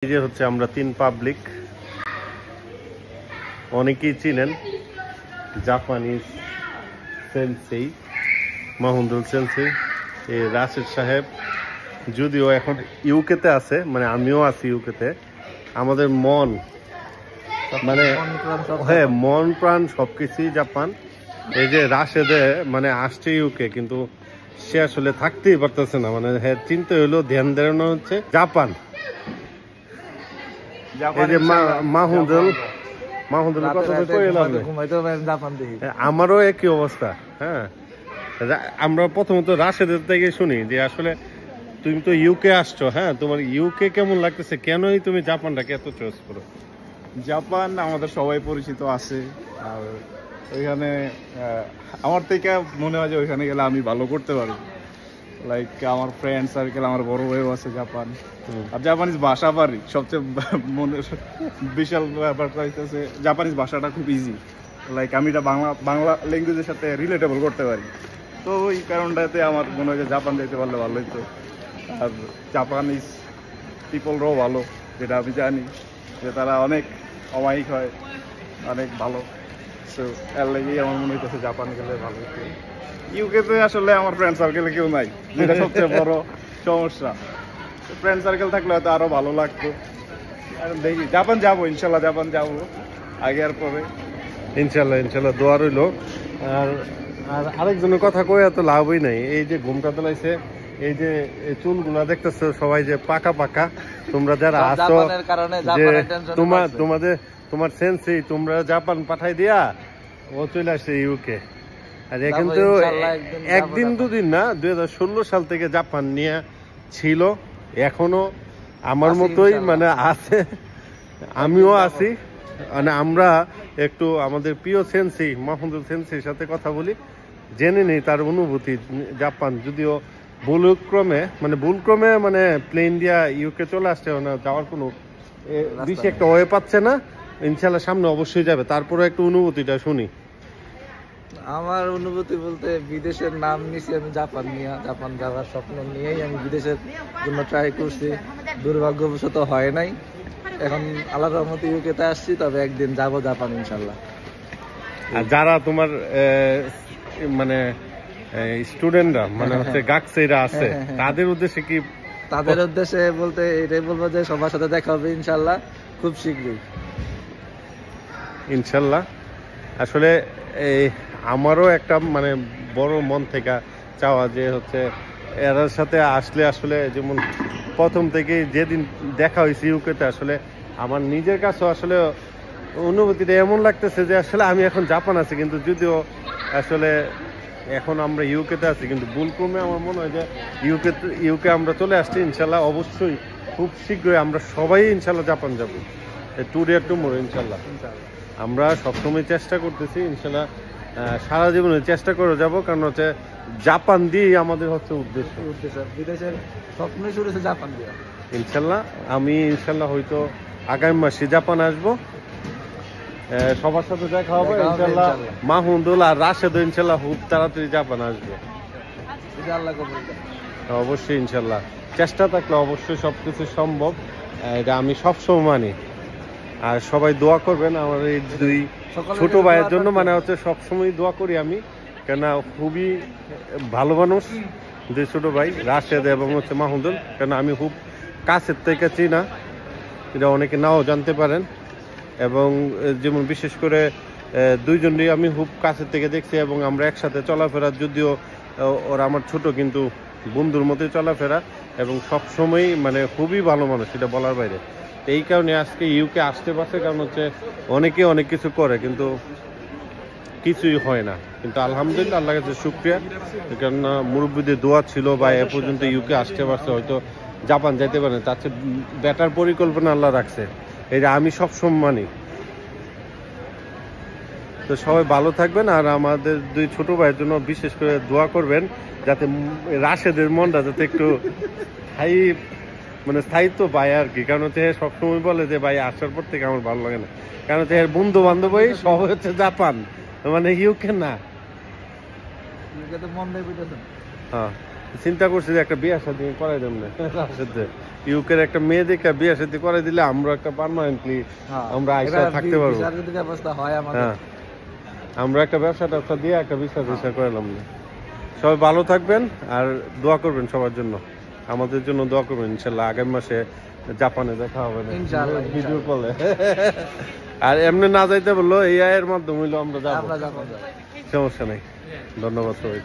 এই যে হচ্ছে আমরা তিন পাবলিক, অনেকেই চিনেন জাপানিজ সেন্সেই মাহুন্দুল সেন্সেই। এই রাশেদ সাহেব যদিও এখন ইউকেতে আছে, মানে আমিও আছি ইউকেতে। আমাদের মন মানে হ্যাঁ মন প্রাণ সবকিছুই জাপান। এই যে রাশেদে মানে আসছে ইউকে, কিন্তু সে আসলে থাকতেই পারতেছে না, মানে হ্যাঁ চিন্তা হইলো ধ্যান দেওয়ানো হচ্ছে জাপান। এই যে মাহুদুল কথা তো কই এলাম, আমারও একই অবস্থা। হ্যাঁ, আমরা প্রথমত রাশেদের থেকে শুনি যে আসলে তুমি তো ইউকে আসছো, হ্যাঁ তোমার ইউকে কেমন লাগতেছে, কেনই তুমি জাপানটাকে এত চয়েস করো? জাপান আমাদের সবাই পরিচিত আছে, আর ওইখানে আমার থেকে মনে হয় যে ওইখানে গেলে আমি ভালো করতে পারবো। লাইক আমার ফ্রেন্ড সার্কেল, আমার বড় ভাইও আছে জাপান, আর জাপানিজ ভাষা পারি। সবচেয়ে মনে বিশাল ব্যাপারটা হইতেছে জাপানিজ ভাষাটা খুব ইজি। লাইক আমি এটা বাংলা ল্যাঙ্গুয়েজের সাথে রিলেটেবল করতে পারি। তো ওই কারণটাতে আমার মনে হয় যে জাপান যেতে পারলে ভালো হইতো। আর জাপানিজ পিপলরাও ভালো, যেটা আমি জানি যে তারা অনেক অমায়িক হয়, অনেক ভালো। সো এর লেগেই আমার মনে হইতেছে জাপান গেলে ভালো হতো। ইউকেতে আসলে আমার ফ্রেন্ড সার্কেলে কেউ নাই, যেটা সবচেয়ে বড় সমস্যা। ফ্রেন্ড সার্কেল থাকলে হয়তো আরো ভালো লাগতো। আর দেখি জাপান যাবো, ইনশাল্লাহ জাপান যাবো আগে আর পরে। ইনশাল্লাহ দোয়া রইল। আর আর আরেকজনের কথা কয়ে এত লাভই নাই। এই যে ঘুমটা তোলাইছে, এই যে চুলগুলা দেখতেছো সবাই যে পাকা পাকা, তোমরা যারা আছো যে তোমার সেন্সি, তোমরা জাপান পাঠাই দিয়া ও চলে আসছে ইউকে। আর কিন্তু একদিন দুদিন না, 2016 সাল থেকে জাপান নিয়ে ছিল, এখনো আমার মতোই মানে আছে, আমিও আছি। মানে আমরা একটু আমাদের প্রিয় সেন্সি মাহমুদুল সেন্সির সাথে কথা বলি, জেনে নেই তার অনুভূতি। জাপান যদিও ভুলক্রমে মানে প্লেন দিয়া ইউকে চলে আসছে, না যাওয়ার কোনো বেশি একটা ওয়ে পাচ্ছে না। ইনশাল্লাহ সামনে অবশ্যই যাবে। তারপরে একটু অনুভূতিটা শুনি। আমার অনুভূতি বলতে, বিদেশের নাম নিছি আমি জাপান নিয়ে, জাপান যাওয়ার স্বপ্ন নিয়েই আমি বিদেশের জন্য ট্রাই করছি। দুর্ভাগ্যবশত হয় নাই। এখন আল্লাহর রহমতে ইউকেতে আসছি, তবে একদিন যাব জাপান ইনশাল্লাহ। আর যারা তোমার মানে স্টুডেন্টরা মানে হচ্ছে গাকসেরা আছে, তাদের উদ্দেশ্যে কি? তাদের উদ্দেশ্যে বলতে এটাই বলবো যে সবার সাথে দেখা হবে ইনশাল্লাহ খুব শীঘ্রই। ইনশাল্লাহ। আসলে আমারও একটা মানে বড় মন থেকে চাওয়া যে হচ্ছে এর সাথে আসলে আসলে যেমন প্রথম থেকে যেদিন দেখা হয়েছে ইউকেতে, আসলে আমার নিজের কাছেও আসলে অনুভূতিটা এমন লাগতেছে যে আসলে আমি এখন জাপান আছি, কিন্তু যদিও আসলে এখন আমরা ইউকেতে আছি, কিন্তু ভুলক্রমে আমার মনে হয় যে ইউকে আমরা চলে আসছি। ইনশাল্লাহ অবশ্যই খুব শীঘ্রই আমরা সবাই ইনশাল্লাহ জাপান যাবো, টুডে টুমোরো ইনশাল্লাহ। আমরা সবসময় চেষ্টা করতেছি, ইনশাল্লাহ সারা জীবনে চেষ্টা করে যাব, কারণ হচ্ছে জাপান দিয়েই আমাদের হচ্ছে উদ্দেশ্য। বিদেশের স্বপ্ন শুরু হচ্ছে জাপান দিয়ে। ইনশাল্লাহ আমি ইনশাল্লাহ হয়তো আগামী মাসে জাপান আসবো, সবার সাথে দেখা হবে ইনশাল্লাহ। মাহমুদুল আর রাশেদ ইনশাল্লাহ খুব তাড়াতাড়ি জাপান আসবে অবশ্যই ইনশাল্লাহ। চেষ্টা থাকলে অবশ্যই সবকিছু সম্ভব, এটা আমি সবসময় মানি। আর সবাই দোয়া করবেন আমার এই দুই ছোট ভাইয়ের জন্য, মানে হচ্ছে সবসময় দোয়া করি আমি, কেন খুবই ভালো মানুষ দুই ছোট ভাই রাশেদ এবং হচ্ছে মাহমুদুল। কেন আমি খুব কাছের থেকে চিনা, এটা অনেকে নাও জানতে পারেন। এবং যেমন বিশেষ করে দুইজনই আমি খুব কাছের থেকে দেখছি, এবং আমরা একসাথে চলাফেরা, যদিও ওরা আমার ছোট কিন্তু বন্ধুর মতোই চলাফেরা, এবং সবসময় মানে খুবই ভালো মানুষ, এটা বলার বাইরে। এই কারণে আজকে ইউকে আসতে পারছে, কারণ হচ্ছে অনেকে অনেক কিছু করে কিন্তু কিছুই হয় না। কিন্তু আলহামদুলিল্লাহ আল্লাহর কাছে শুকরিয়া, কারণ মুরব্বীদের দোয়া ছিল বা এ পর্যন্ত ইউকে আসতে পারছে, হয়তো জাপান যাইতে পারে, তার চেয়ে বেটার পরিকল্পনা আল্লাহ রাখছে, এটা আমি সবসময় মানি। তো সবাই ভালো থাকবেন, আর আমাদের দুই ছোট ভাইয়ের জন্য বিশেষ করে দোয়া করবেন, যাতে রাশেদের মনটা যাতে একটু স্থায়িত্ব পায় আর কি। কারণ হচ্ছে সবসময় বলে যে ভাই আসার পর থেকে আমার ভালো লাগে না, কারণ হচ্ছে এর বন্ধু বান্ধবই সব হচ্ছে জাপান, মানে ইউকে না। মন হ্যাঁ চিন্তা করছি যে একটা বিয়ে শাদী করাই দেব না রাশেদে। ইউকের একটা মেয়ে দেখে বিয়ে শাদী করাই দিলে আমরা একটা পার্মানেন্টলি আমরা আইসা থাকতে পারবো। ভিসার যদি ব্যবস্থা হয় আমাদের, হ্যাঁ, আমরা একটা ব্যবসা ট্যাবসা দিয়ে একটা বিশ্বাস করালাম না। সবাই ভালো থাকবেন আর দোয়া করবেন সবার জন্য, আমাদের জন্য দোয়া করবেন। ইনশাল্লাহ আগামী মাসে জাপানে দেখা হবে না ইনশাআল্লাহ, ভিডিও কলে। আর এমনি না যাইতে বললো এই আয়ের মাধ্যমে হইলো আমরা যাবো, আমরা যাবো। সমস্যা নেই। ধন্যবাদ সবাই।